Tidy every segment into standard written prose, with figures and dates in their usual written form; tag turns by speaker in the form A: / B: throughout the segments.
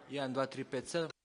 A: 1, 2, 3, 5, 7.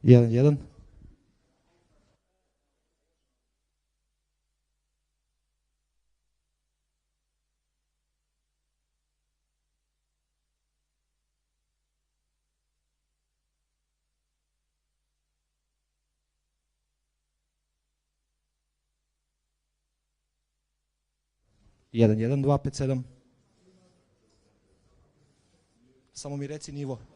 B: Jedan, jedan. Jedan, jedan, 2, 5, 7. Samo mi reci nivo.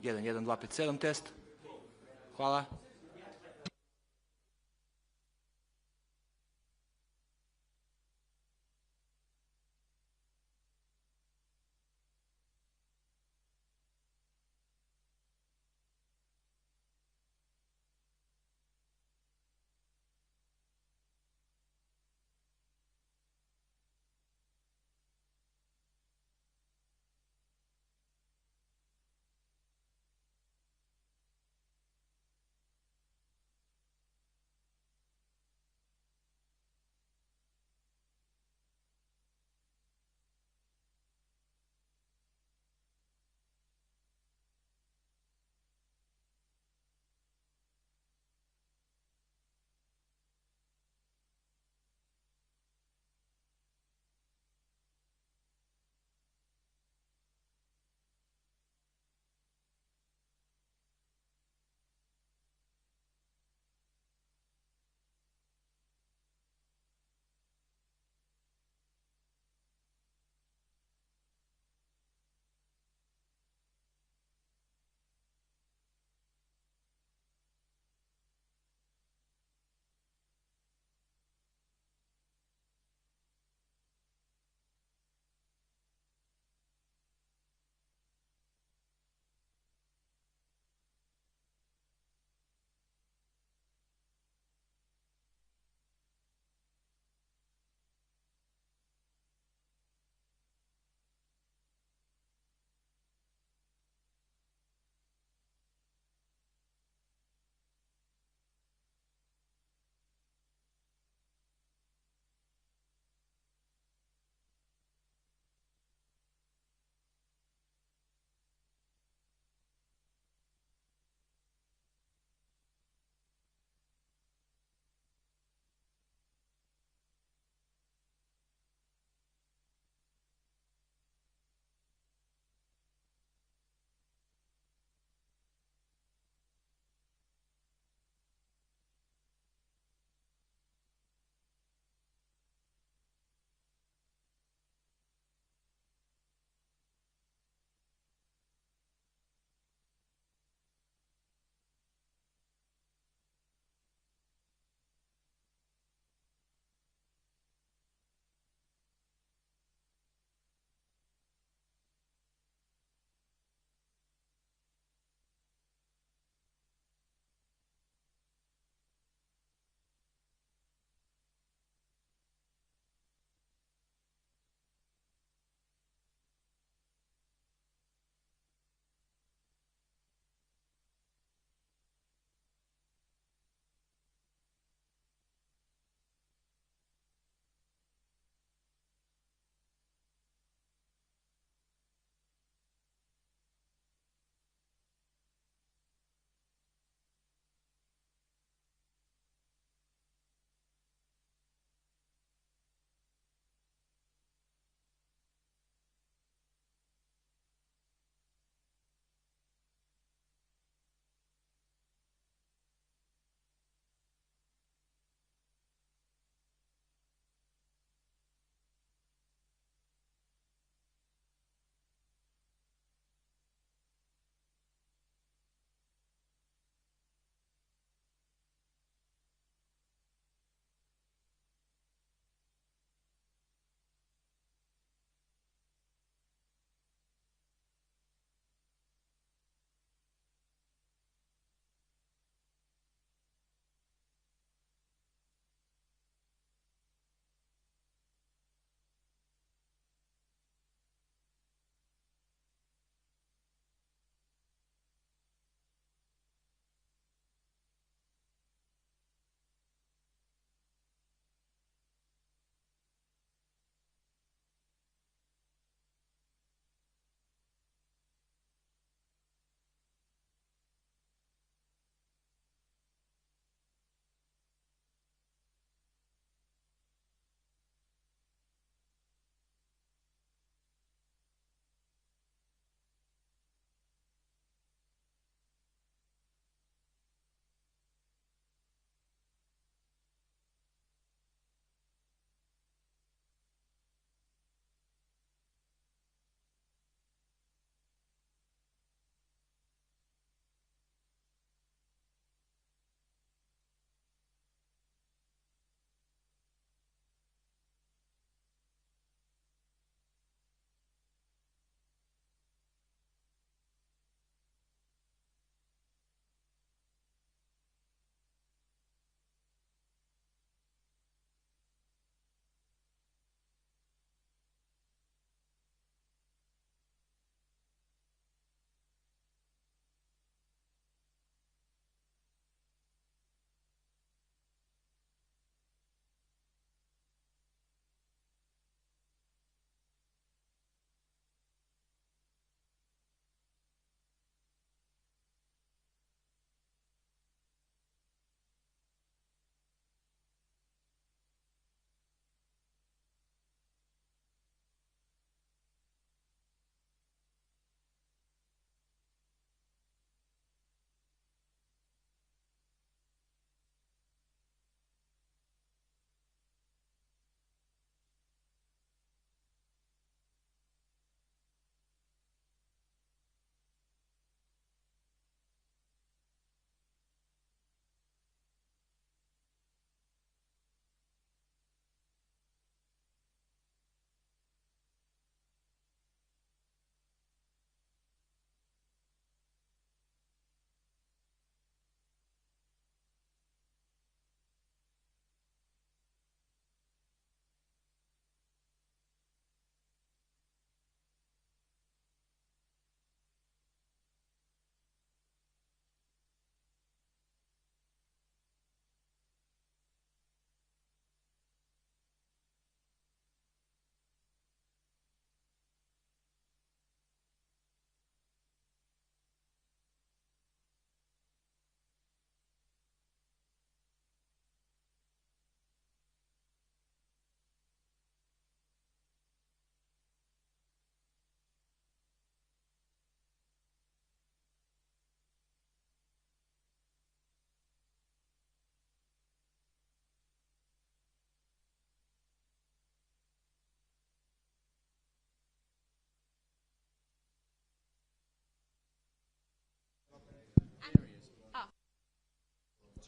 A: Jedan, 2, 5, 7 test. Hvala.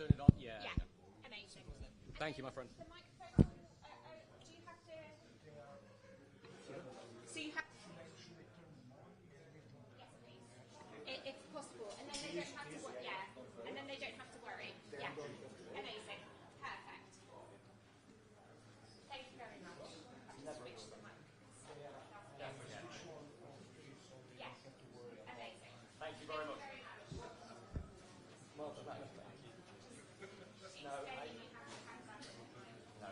A: turn it on? Yeah.
C: Yeah.
A: Okay.
C: Amazing.
A: Thank you, my friend.
C: The microphone, do you have to... So you have... Yes, please. If possible. And then they don't have to worry. Yeah. And then they don't have to worry. Yeah. Amazing. Perfect. Thank you very much. I've just switched the mic. Yes. Yeah. Amazing.
A: Thank you very much.
C: Explaining you have to hang back.
A: No,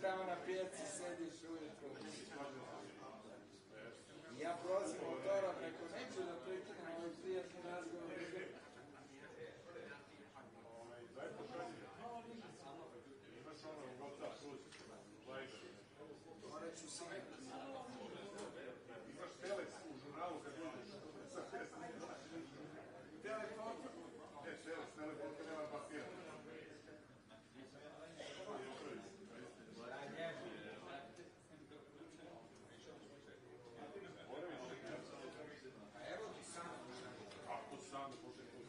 A: tamo na pijaci, sediš uvijek. Ja prosim autora, preko neću da prekinem ovaj prijatni razgovor. Morat ću Síguenos.
D: Imaš teleks u žurnalu kad dođeš.
A: Telefon?
D: Ne, telefon kad nema papira.
A: Evo ti sam.
D: Ako sam da počne to.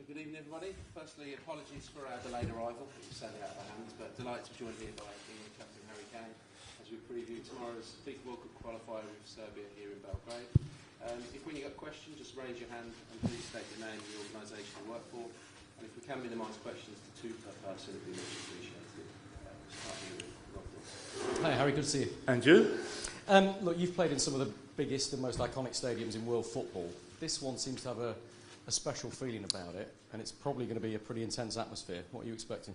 E: Good evening, everybody. Firstly, apologies for our delayed arrival. It was sadly out of our hands, but delighted to be joined here by England captain Harry Kane as we preview tomorrow's FIFA World Cup qualifier with Serbia here in Belgrade. If when you've got questions, just raise your hand and please state your name and the organisation you work for. And if we can minimise questions to two per person, it would be much appreciated. Start here with Rob.
F: Hi Harry, good to see you.
D: And you?
F: Look, you've played in some of the biggest and most iconic stadiums in world football. This one seems to have a special feeling about it, and it's probably going to be a pretty intense atmosphere. What are you expecting?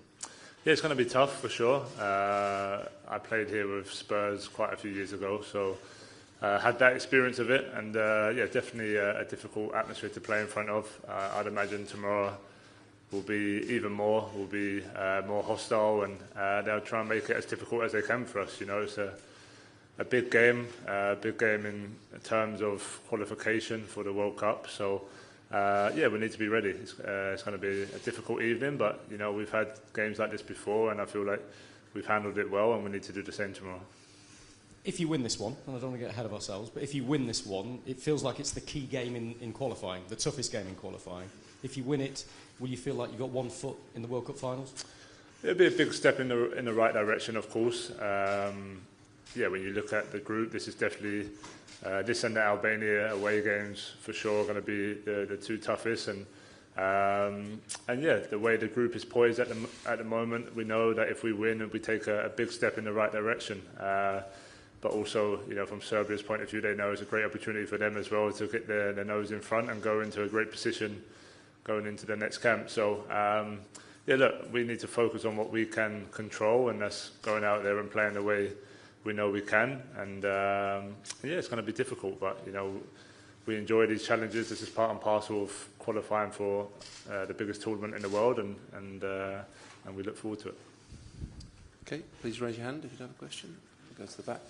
D: Yeah, it's going to be tough for sure. I played here with Spurs quite a few years ago, so had that experience of it, and yeah, definitely a difficult atmosphere to play in front of. I'd imagine tomorrow will be even more, will be more hostile, and they'll try and make it as difficult as they can for us. You know, it's a big game in terms of qualification for the World Cup. So yeah, we need to be ready. It's going to be a difficult evening, but you know, we've had games like this before, and I feel like we've handled it well, and we need to do the same tomorrow.
F: If you win this one, and I don't want to get ahead of ourselves, but if you win this one, it feels like it's the key game in qualifying, the toughest game in qualifying. If you win it, will you feel like you've got 1 foot in the World Cup finals?
D: It'll be a big step in the right direction, of course. Yeah, when you look at the group, this is definitely this and the Albania away games for sure are going to be the two toughest. And yeah, the way the group is poised at the moment, we know that if we win, we take a big step in the right direction. But also, you know, from Serbia's point of view, they know it's a great opportunity for them as well to get their nose in front and go into a great position going into the next camp. So yeah, look, we need to focus on what we can control, and that's going out there and playing the way we know we can. And yeah, it's going to be difficult, but you know, we enjoy these challenges. This is part and parcel of qualifying for the biggest tournament in the world, and we look forward to it.
E: Okay, please raise your hand if you have a question. We'll go to the back.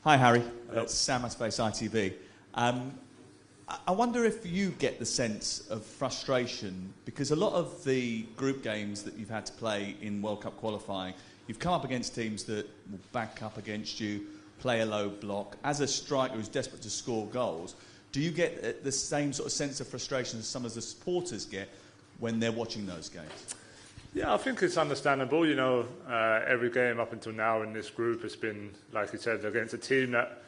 G: Hi Harry, it's Sam Aspace, ITV. I wonder if you get the sense of frustration, because a lot of the group games that you've had to play in World Cup qualifying, you've come up against teams that will back up against you, play a low block. As a striker who's desperate to score goals, do you get the same sort of sense of frustration as some of the supporters get when they're watching those games?
D: Yeah, I think it's understandable. You know, every game up until now in this group has been, like you said, against a team that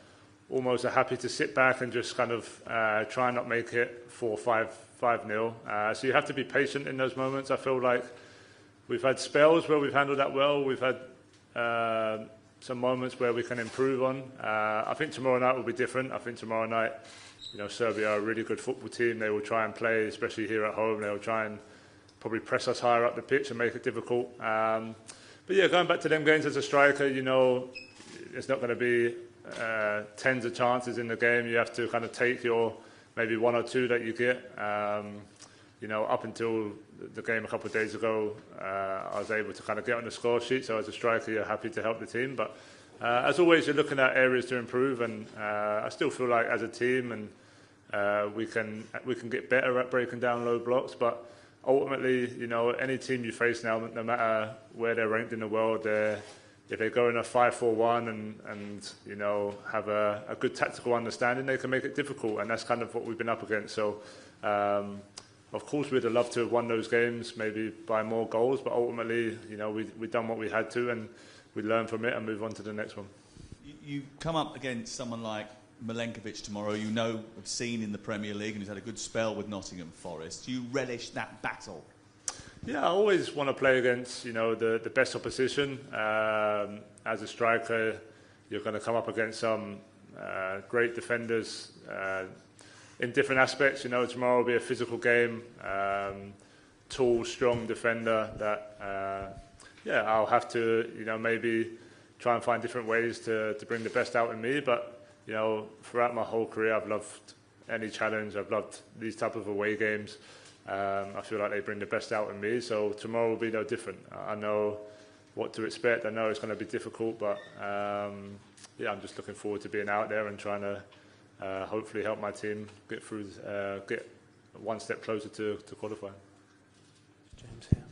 D: almost are happy to sit back and just kind of try and not make it 4-5-0. So you have to be patient in those moments. I feel like we've had spells where we've handled that well. We've had some moments where we can improve on. I think tomorrow night will be different. I think tomorrow night, Serbia are a really good football team. They will try and play, especially here at home. They will try and probably press us higher up the pitch and make it difficult. But yeah, going back to them games as a striker, it's not going to be tens of chances in the game. You have to kind of take your maybe one or two that you get. Up until the game a couple of days ago, I was able to kind of get on the score sheet. So as a striker, you're happy to help the team. But as always, you're looking at areas to improve. And I still feel like as a team, and we can get better at breaking down low blocks. But ultimately, any team you face now, no matter where they're ranked in the world, if they go in a 5-4-1 and have a good tactical understanding, they can make it difficult, and that's kind of what we've been up against. So, of course, we'd have loved to have won those games, maybe by more goals, but ultimately, we've done what we had to, and we learn from it and move on to the next one.
G: You come up against someone like Milenkovic tomorrow, have seen in the Premier League, and who's had a good spell with Nottingham Forest. Do you relish that battle? Yeah,
D: I always want to play against, the best opposition. As a striker, you're going to come up against some great defenders in different aspects. Tomorrow will be a physical game. Tall, strong defender that, I'll have to, maybe try and find different ways to bring the best out in me. But, throughout my whole career, I've loved any challenge. I've loved these type of away games. I feel like they bring the best out in me, so tomorrow will be no different. I know what to expect. I know it's going to be difficult, but I'm just looking forward to being out there and trying to hopefully help my team get through, get one step closer to qualifying.
E: James here.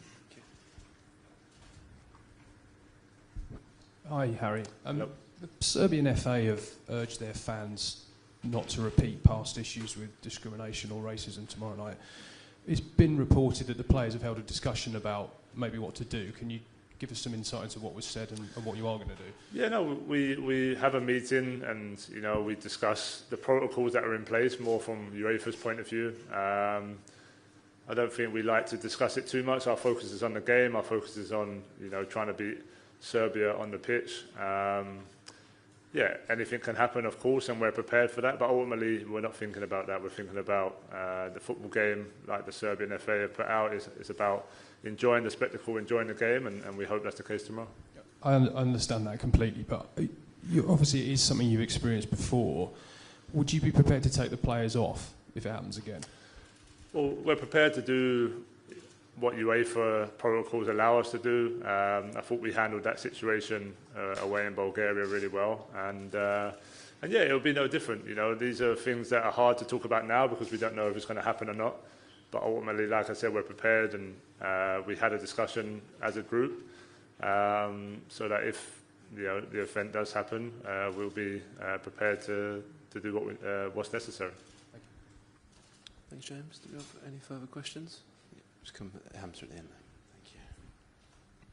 H: Hi, Harry.
D: Hello.
H: The Serbian FA have urged their fans not to repeat past issues with discrimination or racism tomorrow night. It's been reported that the players have held a discussion about maybe what to do. Can you give us some insight into what was said and what you are going to do?
D: Yeah, no, we have a meeting and, we discuss the protocols that are in place more from UEFA's point of view. I don't think we like to discuss it too much. Our focus is on the game. Our focus is on, trying to beat Serbia on the pitch. Anything can happen, of course, and we're prepared for that. But ultimately, we're not thinking about that. We're thinking about the football game, like the Serbian FA have put out. It's about enjoying the spectacle, enjoying the game, and we hope that's the case tomorrow.
H: I understand that completely, but obviously it is something you've experienced before. Would you be prepared to take the players off if it happens again?
D: Well, we're prepared to do what UEFA protocols allow us to do. I thought we handled that situation away in Bulgaria really well, and it'll be no different. These are things that are hard to talk about now because we don't know if it's going to happen or not. But ultimately, like I said, we're prepared, and we had a discussion as a group so that if the event does happen, we'll be prepared to do what's necessary.
E: Thanks, James. Do we have any further questions? Just come hamster at the end. Thank you.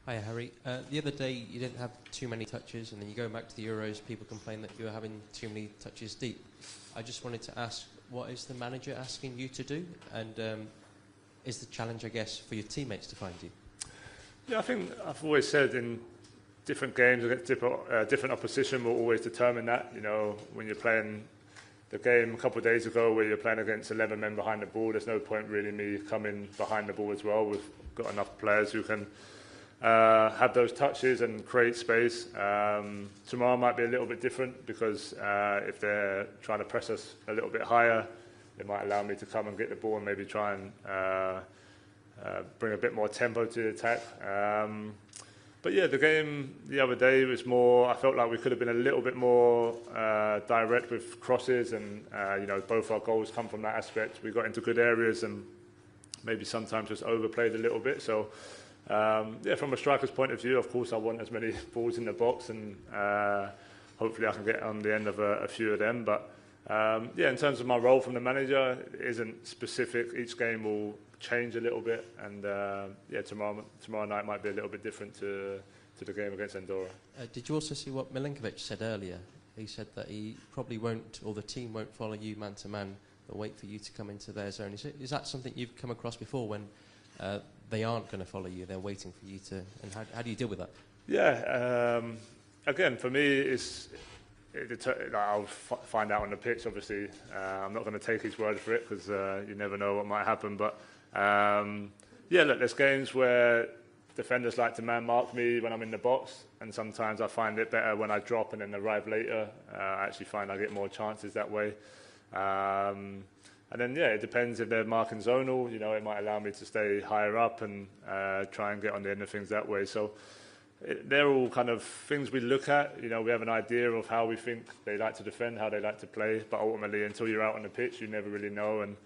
I: Hi, Harry. The other day you didn't have too many touches, and then you go back to the Euros, people complain that you were having too many touches deep. I just wanted to ask, what is the manager asking you to do? And is the challenge, I guess, for your teammates to find you?
D: Yeah, I think I've always said in different games against different opposition will always determine that. When you're playing the game a couple of days ago where you're playing against 11 men behind the ball, there's no point really me coming behind the ball as well. We've got enough players who can have those touches and create space. Tomorrow might be a little bit different because if they're trying to press us a little bit higher, it might allow me to come and get the ball and maybe try and bring a bit more tempo to the attack. But yeah, the game the other day was more, I felt like we could have been a little bit more direct with crosses, and both our goals come from that aspect. We got into good areas and maybe sometimes just overplayed a little bit. So from a striker's point of view, of course I want as many balls in the box, and hopefully I can get on the end of a few of them. But in terms of my role from the manager, it isn't specific. Each game will change a little bit, and tomorrow night might be a little bit different to the game against Andorra.
I: Did you also see what Milenkovic said earlier? he said that he probably won't, or the team won't follow you man to man. They'll wait for you to come into their zone. Is that something you've come across before when they aren't going to follow you? They're waiting for you to. And how do you deal with that?
D: Yeah. Again, for me, I'll find out on the pitch. Obviously, I'm not going to take his word for it because you never know what might happen. But yeah, look, there's games where defenders like to man mark me when I'm in the box, and sometimes I find it better when I drop and then arrive later. I actually find I get more chances that way. And then, yeah, it depends if they're marking zonal. You know, it might allow me to stay higher up and try and get on the end of things that way. So they're all kind of things we look at. You know, we have an idea of how we think they like to defend, how they like to play. But ultimately, until you're out on the pitch, you never really know. And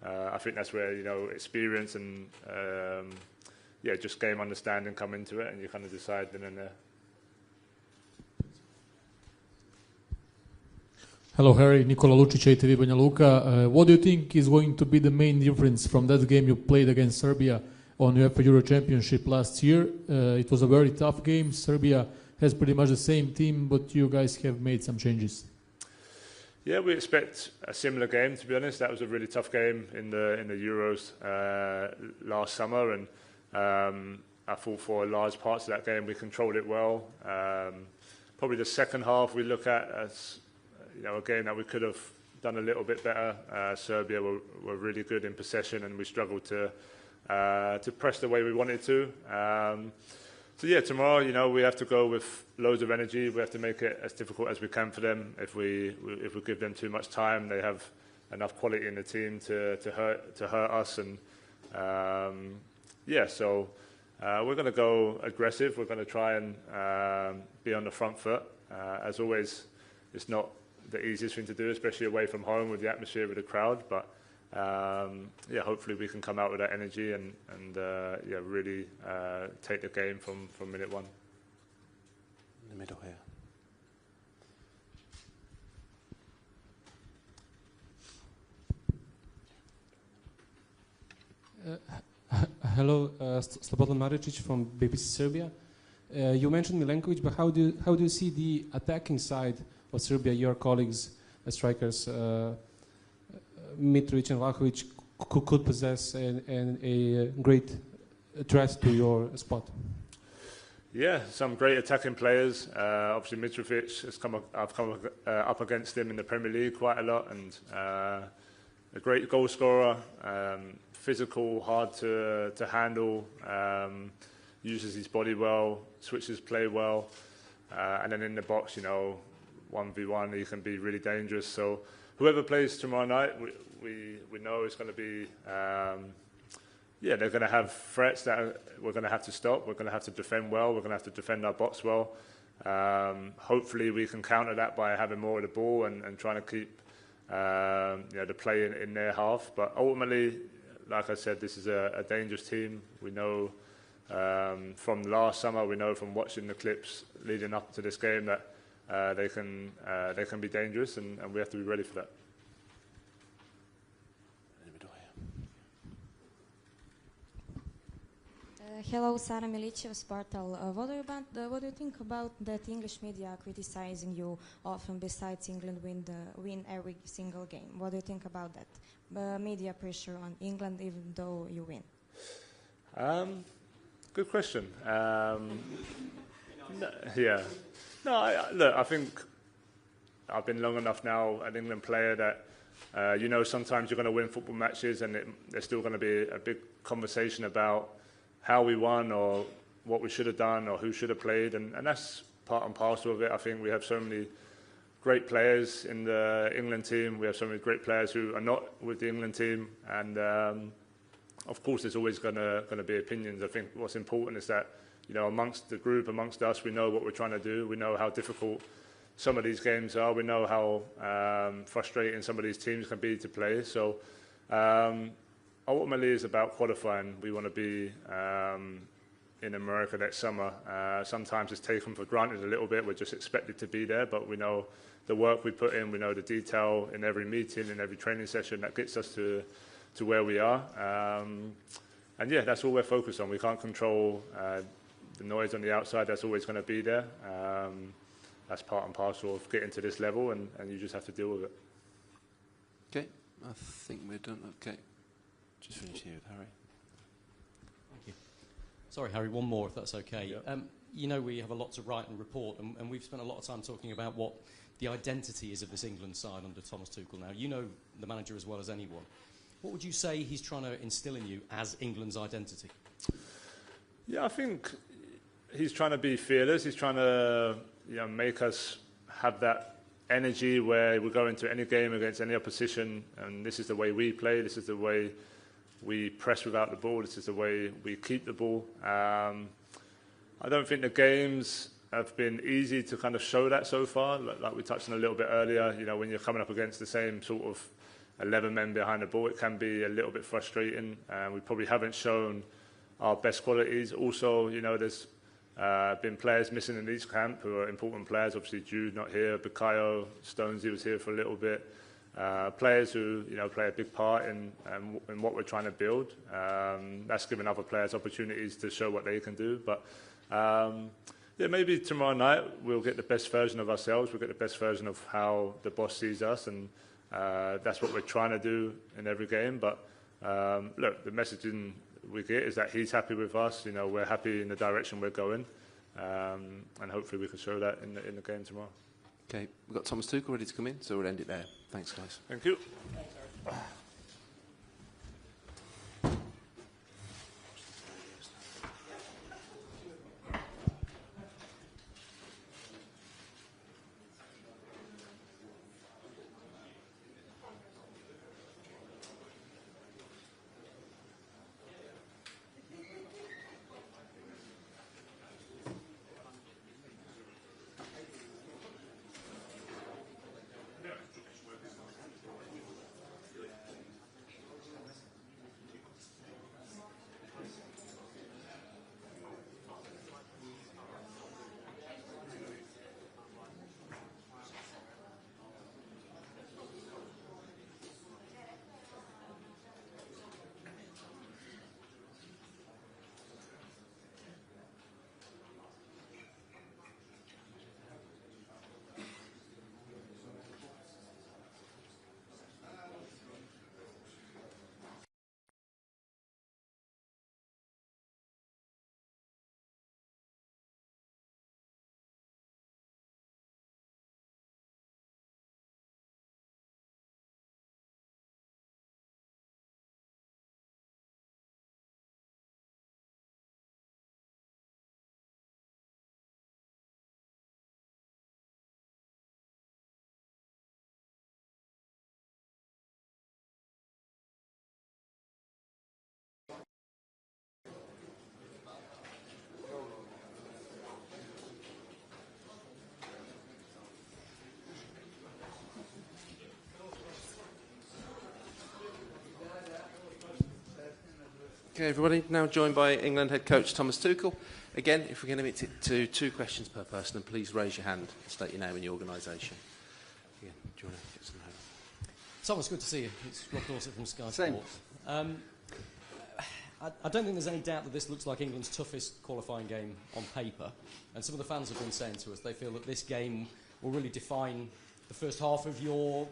D: I think that's where, you know, experience and, yeah, just game understanding come into it. And you kind of decide then and there.
J: Hello, Harry. Nikola Lucic, ATV Banja Luka. What do you think is going to be the main difference from that game you played against Serbia on UEFA Euro Championship last year? It was a very tough game. Serbia has pretty much the same team, but you guys have made some changes.
D: Yeah, we expect a similar game, to be honest. That was a really tough game in the Euros last summer, and I thought for large parts of that game we controlled it well. Probably the second half we look at as, you know, a game that we could have done a little bit better. Serbia were really good in possession, and we struggled to press the way we wanted to. So yeah, tomorrow, you know, we have to go with loads of energy. We have to make it as difficult as we can for them. If we give them too much time, they have enough quality in the team to hurt us. And yeah, so we're going to go aggressive. We're going to try and be on the front foot. As always, it's not the easiest thing to do, especially away from home with the atmosphere, with the crowd. But yeah, hopefully we can come out with that energy and yeah, really take the game from minute one.
E: In the middle here.
K: Hello, Slobodan Maricic from BBC Serbia. You mentioned Milenkovic, but how do you see the attacking side of Serbia? Your colleagues, strikers, Mitrovic and Vlahovic could possess a great threat to your spot.
D: Yeah, some great attacking players. Obviously, Mitrovic I've come up against him in the Premier League quite a lot, and a great goal scorer. Physical, hard to handle. Uses his body well, switches play well, and then in the box, you know, 1v1, he can be really dangerous. So whoever plays tomorrow night, we know it's going to be, yeah, they're going to have threats that we're going to have to stop. We're going to have to defend well. We're going to have to defend our box well. Hopefully we can counter that by having more of the ball and trying to keep you know, the play in their half. But ultimately, like I said, this is a dangerous team. We know from last summer, we know from watching the clips leading up to this game that they can be dangerous, and we have to be ready for that.
L: Hello, Sara Milicev, Portal. What do you think about that English media criticizing you often? Besides England win every single game, what do you think about that? Media pressure on England, even though you win.
D: Good question. Yeah. No, look, I think I've been long enough now an England player that, you know, sometimes you're going to win football matches and there's still going to be a big conversation about how we won or what we should have done or who should have played. And that's part and parcel of it. I think we have so many great players in the England team. We have so many great players who are not with the England team. And, of course, there's always going to be opinions. I think what's important is that, you know, amongst the group, amongst us, we know what we're trying to do. We know how difficult some of these games are. We know how frustrating some of these teams can be to play. So ultimately, it's about qualifying. We want to be in America next summer. Sometimes it's taken for granted a little bit. We're just expected to be there, but we know the work we put in. We know the detail in every meeting, in every training session that gets us to where we are. And yeah, that's all we're focused on. We can't control the noise on the outside. That's always going to be there. that's part and parcel of getting to this level, and you just have to deal with it.
E: Okay, I think we're done. Okay, just finish here with Harry.
F: Thank you. Sorry, Harry, one more, if that's okay.
D: Yeah.
F: You know, we have a lot to write and report, and we've spent a lot of time talking about what the identity is of this England side under Thomas Tuchel now. You know the manager as well as anyone. What would you say he's trying to instill in you as England's identity?
D: Yeah, I think he's trying to be fearless. He's trying to make us have that energy where we go into any game against any opposition, and this is the way we play, this is the way we press without the ball, this is the way we keep the ball. I don't think the games have been easy to kind of show that so far, like we touched on a little bit earlier. You know, when you're coming up against the same sort of 11 men behind the ball, it can be a little bit frustrating. We probably haven't shown our best qualities. Also, you know, there's been players missing in each camp who are important players. Obviously, Jude not here, Bukayo, Stonesy was here for a little bit. Players who, you know, play a big part in what we're trying to build. That's given other players opportunities to show what they can do. But yeah, maybe tomorrow night we'll get the best version of ourselves. We'll get the best version of how the boss sees us, and that's what we're trying to do in every game. But look, the messaging we get is that he's happy with us. You know, we're happy in the direction we're going, and hopefully we can show that in the game tomorrow.
E: Okay, we've got Thomas Tuchel ready to come in, so we'll end it there. Thanks, guys.
D: Thank you.
E: Okay, everybody, now joined by England head coach Thomas Tuchel. Again, if we're going to limit it to 2 questions per person, then please raise your hand and state your name and your organisation. Again, do you want to get some help?
F: Thomas, good to see you. It's Rob Dorset from Sky
M: Same.
F: Sports. I don't think there's any doubt that this looks like England's toughest qualifying game on paper, and some of the fans have been saying to us they feel that this game will really define the first half of your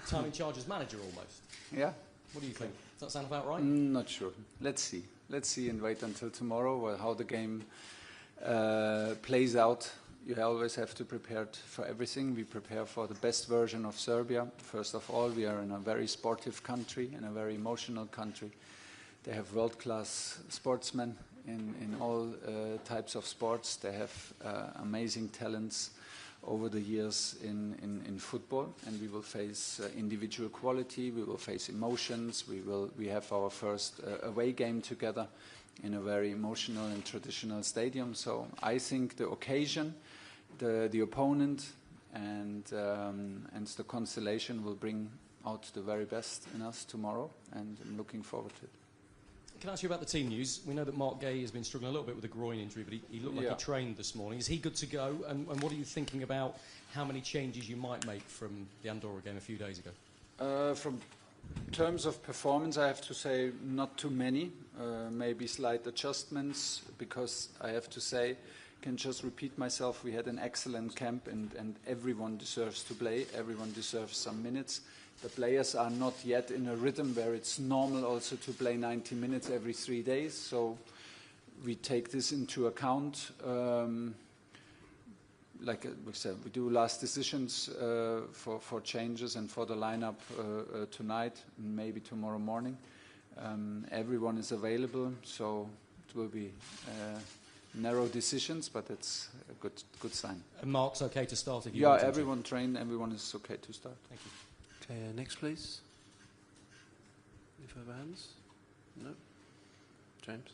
F: time in charge as manager almost.
M: Yeah.
F: What do you think? Does that sound about right?
M: Not sure. Let's see. Let's see and wait until tomorrow how the game plays out. You always have to prepare for everything. We prepare for the best version of Serbia. First of all, we are in a very sportive country, in a very emotional country. They have world-class sportsmen in all types of sports. They have amazing talents over the years in football, and we will face individual quality, we will face emotions, we have our first away game together in a very emotional and traditional stadium. So I think the occasion, the opponent and the constellation will bring out the very best in us tomorrow, and I'm looking forward to it.
F: Can I ask you about the team news? We know that Mark Gay has been struggling a little bit with a groin injury, but he looked like he trained this morning. Is he good to go? And what are you thinking about how many changes you might make from the Andorra game a few days ago?
M: From terms of performance, I have to say not too many. Maybe slight adjustments, because I have to say can just repeat myself. We had an excellent camp, and everyone deserves to play. Everyone deserves some minutes. The players are not yet in a rhythm where it's normal also to play 90 minutes every 3 days. So we take this into account. Like we said, we do last decisions for changes and for the lineup tonight, maybe tomorrow morning. Everyone is available, so it will be narrow decisions, but it's a good sign.
F: And Mark's okay to start if you
M: want.
F: Yeah,
M: everyone trained, everyone is okay to start.
F: Thank you.
E: Okay, next please. Any further hands? No? James?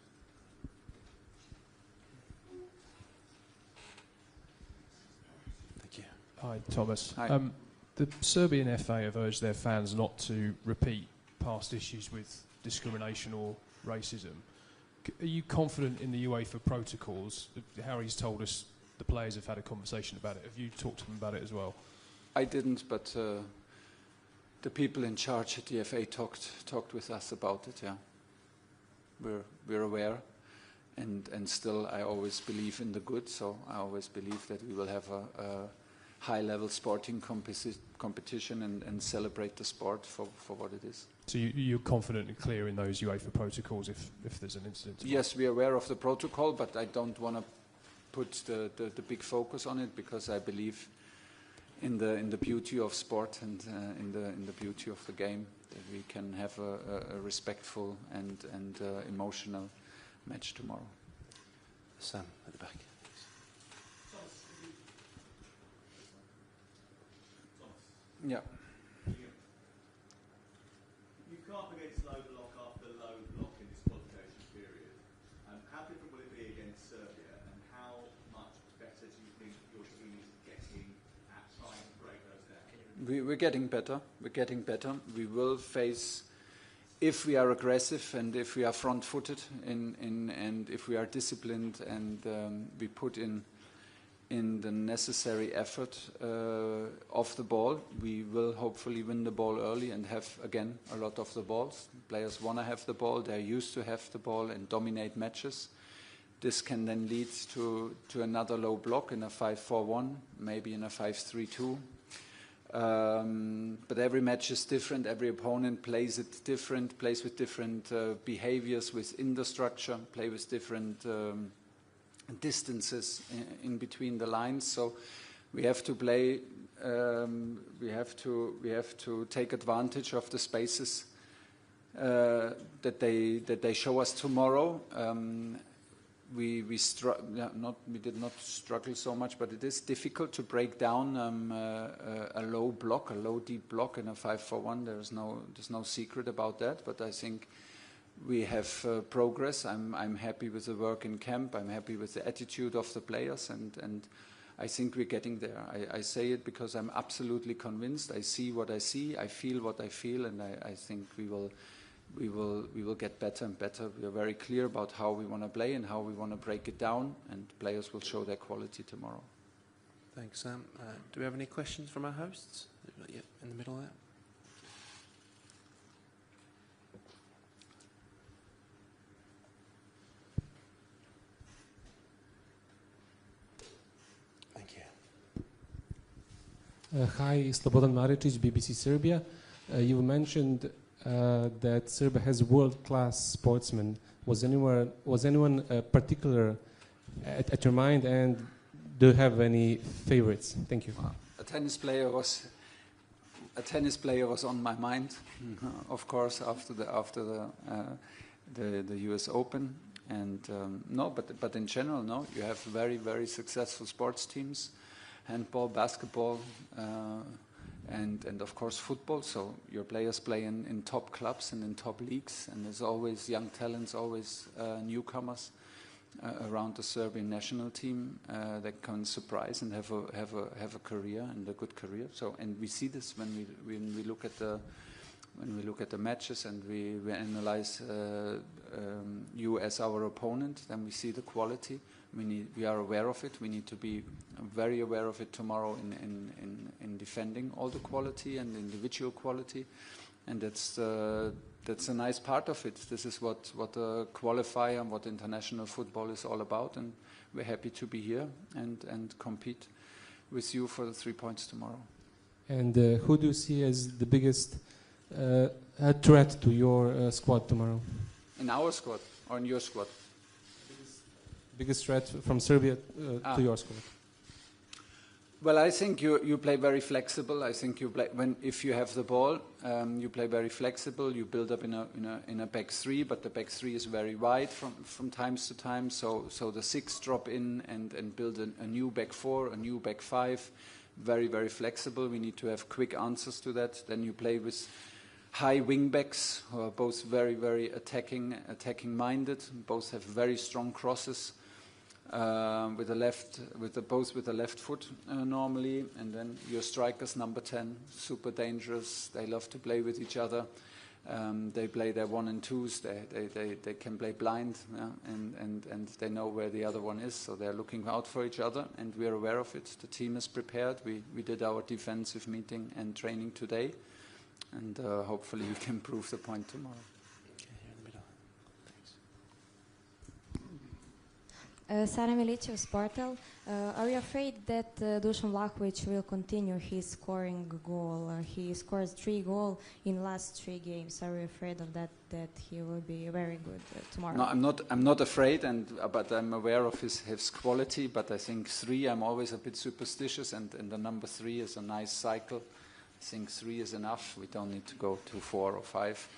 E: Thank you.
H: Hi, Thomas.
M: Hi.
H: The Serbian FA have urged their fans not to repeat past issues with discrimination or racism. Are you confident in the UEFA protocols? Harry's told us the players have had a conversation about it. Have you talked to them about it as well?
M: I didn't, but the people in charge at the FA talked with us about it. Yeah, we're aware, and still I always believe in the good. So I always believe that we will have a high-level sporting competition and celebrate the sport for what it is.
H: So you're confident and clear in those UEFA protocols if there's an incident?
M: Yes, we are aware of the protocol, but I don't want to put the big focus on it, because I believe in the beauty of sport and in the beauty of the game, that we can have a respectful and emotional match tomorrow.
E: Sam at the back.
M: Yeah.
G: You come up against low block after low block in this qualification period. How different will it be against Serbia, and how much better do you think your team is getting at trying to break those down?
M: We're getting better. We're getting better. We will face, if we are aggressive and if we are front-footed and if we are disciplined and we put in the necessary effort of the ball, we will hopefully win the ball early and have, again, a lot of the balls. Players want to have the ball, they're used to have the ball and dominate matches. This can then lead to another low block in a 5-4-1, maybe in a 5-3-2. But every match is different, every opponent plays it different, plays with different behaviors within the structure, play with different distances in between the lines. So we have to play, we have to take advantage of the spaces that they show us tomorrow. We did not struggle so much, but it is difficult to break down a low block, a low deep block in a 5-4-1. There's no secret about that. But I think we have progress. I'm happy with the work in camp. I'm happy with the attitude of the players, and I think we're getting there. I say it because I'm absolutely convinced. I see what I see. I feel what I feel, and I think we will get better and better. We are very clear about how we want to play and how we want to break it down, and players will show their quality tomorrow.
E: Thanks, Sam. Do we have any questions from our hosts? Yeah, in the middle there. Thank you.
K: Hi, Slobodan Maricic, BBC Serbia. You mentioned that Serbia has world-class sportsmen. Was anyone particular at your mind, and do you have any favorites? Thank you.
M: A tennis player was on my mind, of course, after the US Open, and no, but in general, no. You have very, very successful sports teams, handball, basketball. And of course football, so your players play in top clubs and in top leagues, and there's always young talents, always newcomers around the Serbian national team that can surprise and have a career, and a good career. So, and we see this when we look at the matches and we analyze you as our opponent, then we see the quality. We are aware of it. We need to be very aware of it tomorrow in defending all the quality and individual quality, and that's that's a nice part of it. This is what a qualifier and what international football is all about, and we're happy to be here and compete with you for the 3 points tomorrow.
K: And who do you see as the biggest threat to your squad tomorrow?
M: In our squad or in your squad?
K: Biggest threat from Serbia to your squad?
M: Well, I think you play very flexible. I think you play if you have the ball, you play very flexible. You build up in a back three, but the back three is very wide from times to time. So the 6 drop in and build a new back 4, a new back 5. Very, very flexible. We need to have quick answers to that. Then you play with high wing backs who are both very, very attacking minded. Both have very strong crosses. With the left, both with the left foot normally, and then your strikers, number 10, super dangerous. They love to play with each other. They play their 1 and 2s. They can play blind, yeah? and they know where the other one is. So they're looking out for each other, and we are aware of it. The team is prepared. We did our defensive meeting and training today, and hopefully we can prove the point tomorrow.
L: Sara Milicev, Spartel. Are you afraid that Dusan Vlahovic will continue his scoring goal? He scores 3 goals in last 3 games. Are you afraid of that he will be very good tomorrow?
M: No, I'm not afraid, but I'm aware of his quality. But I think 3, I'm always a bit superstitious, and the number 3 is a nice cycle. I think 3 is enough. We don't need to go to 4 or 5.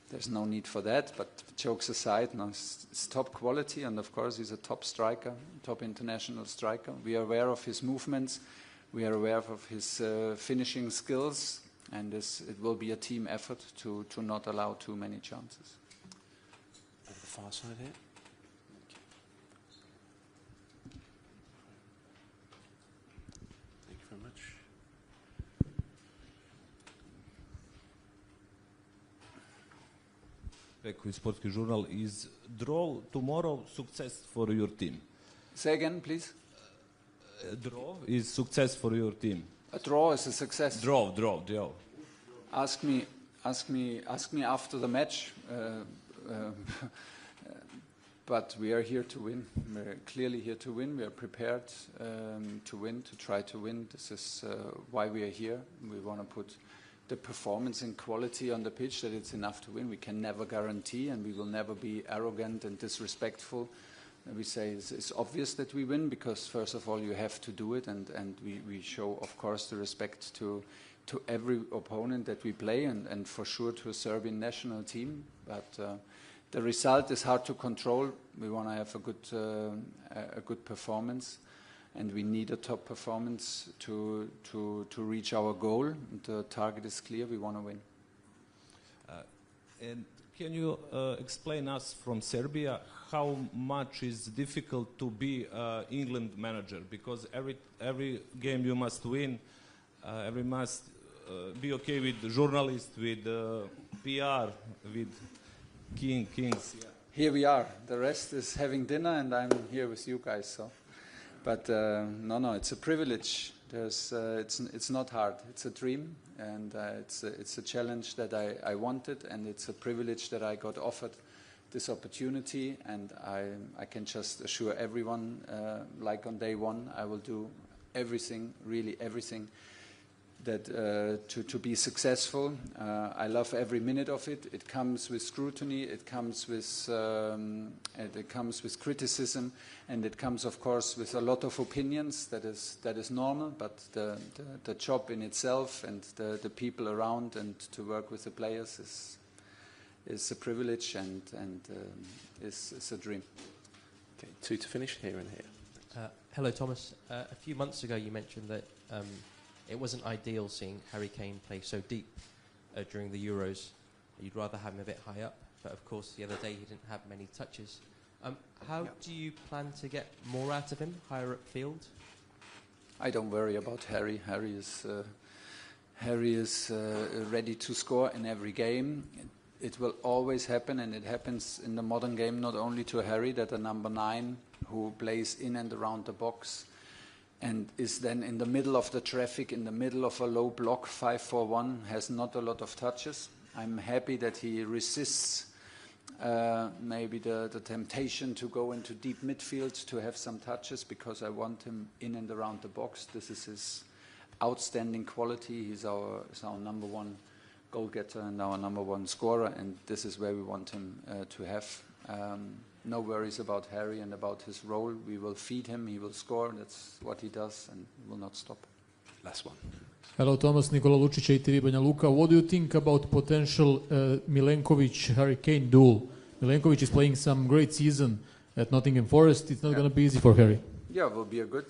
M: There's no need for that, but jokes aside, no, it's top quality, and of course he's a top striker, top international striker. We are aware of his movements, we are aware of his finishing skills, and it will be a team effort to not allow too many chances.
E: Over the far side here. Thank you very much.
N: Sportski journal is draw tomorrow success for your team.
M: Say again, please.
N: Draw is success for your team.
M: A draw is a success.
N: Draw.
M: Ask me after the match. But we are here to win. We're clearly here to win. We are prepared to win, to try to win. This is why we are here. We want to put the performance and quality on the pitch, that it's enough to win. We can never guarantee, and we will never be arrogant and disrespectful. We say it's obvious that we win because, first of all, you have to do it, and we show, of course, the respect to every opponent that we play, and for sure to a Serbian national team. But the result is hard to control. We want to have a good performance. And we need a top performance to reach our goal. The target is clear. We want to win.
N: And can you explain us from Serbia how much is difficult to be England manager? Because every game you must win. Every must be okay with the journalists, with PR, with kings. Yeah.
M: Here we are. The rest is having dinner, and I'm here with you guys. So. But no, it's a privilege. It's not hard. It's a dream, and it's a challenge that I wanted, and it's a privilege that I got offered this opportunity. And I can just assure everyone, like on day one, I will do everything, really everything, that to be successful. I love every minute of it. It comes with scrutiny. It comes with criticism, and it comes, of course, with a lot of opinions. That is normal. But the job in itself and the people around and to work with the players is a privilege and is a dream.
E: Okay, 2 to finish here and here.
I: Hello, Thomas. A few months ago, you mentioned that. It wasn't ideal seeing Harry Kane play so deep during the Euros. You'd rather have him a bit high up, but of course the other day he didn't have many touches. How do you plan to get more out of him, higher up field?
M: I don't worry about Harry. Harry is ready to score in every game. It will always happen, and it happens in the modern game not only to Harry, that a number 9 who plays in and around the box and is then in the middle of the traffic, in the middle of a low block, 5-4-1, has not a lot of touches. I'm happy that he resists maybe the temptation to go into deep midfield to have some touches, because I want him in and around the box. This is his outstanding quality. He's our number one goal getter and our number one scorer, and this is where we want him to have. No worries about Harry and about his role. We will feed him, he will score, that's what he does, and he will not stop.
E: Last one.
J: Hello, Thomas, Nikola Lucic, ATV Banja Luka. What do you think about potential Milenkovic-Harry Kane duel? Milenkovic is playing some great season at Nottingham Forest. It's not going to be easy for Harry.
M: Yeah, will be a good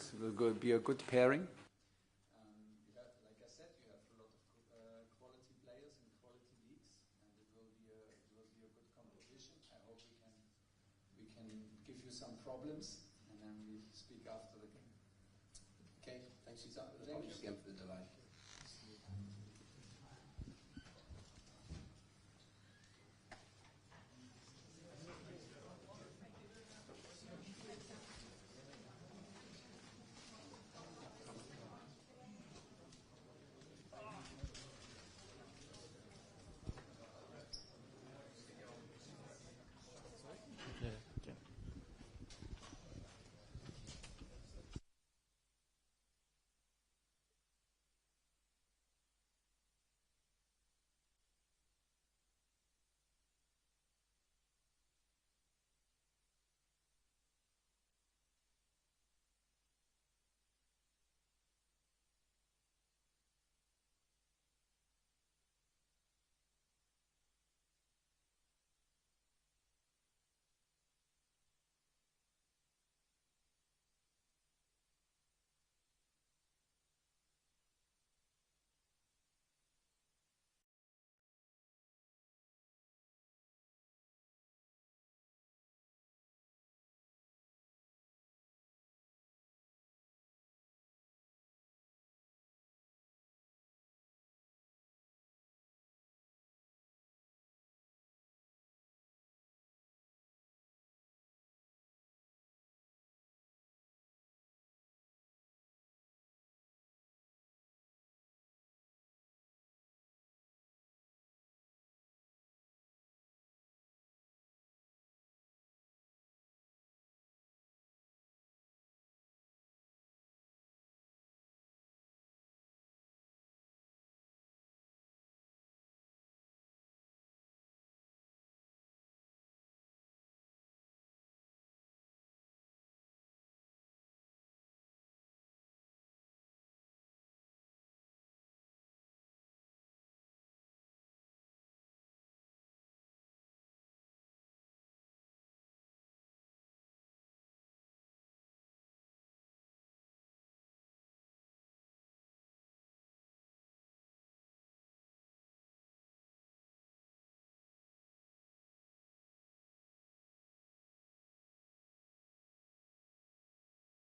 M: pairing. Like I said, you have a lot of quality players in quality leagues, and it will be a good competition. I hope we can give you some problems, and then we speak after the game.
E: Okay, thanks for your time. Apologies again for the delay.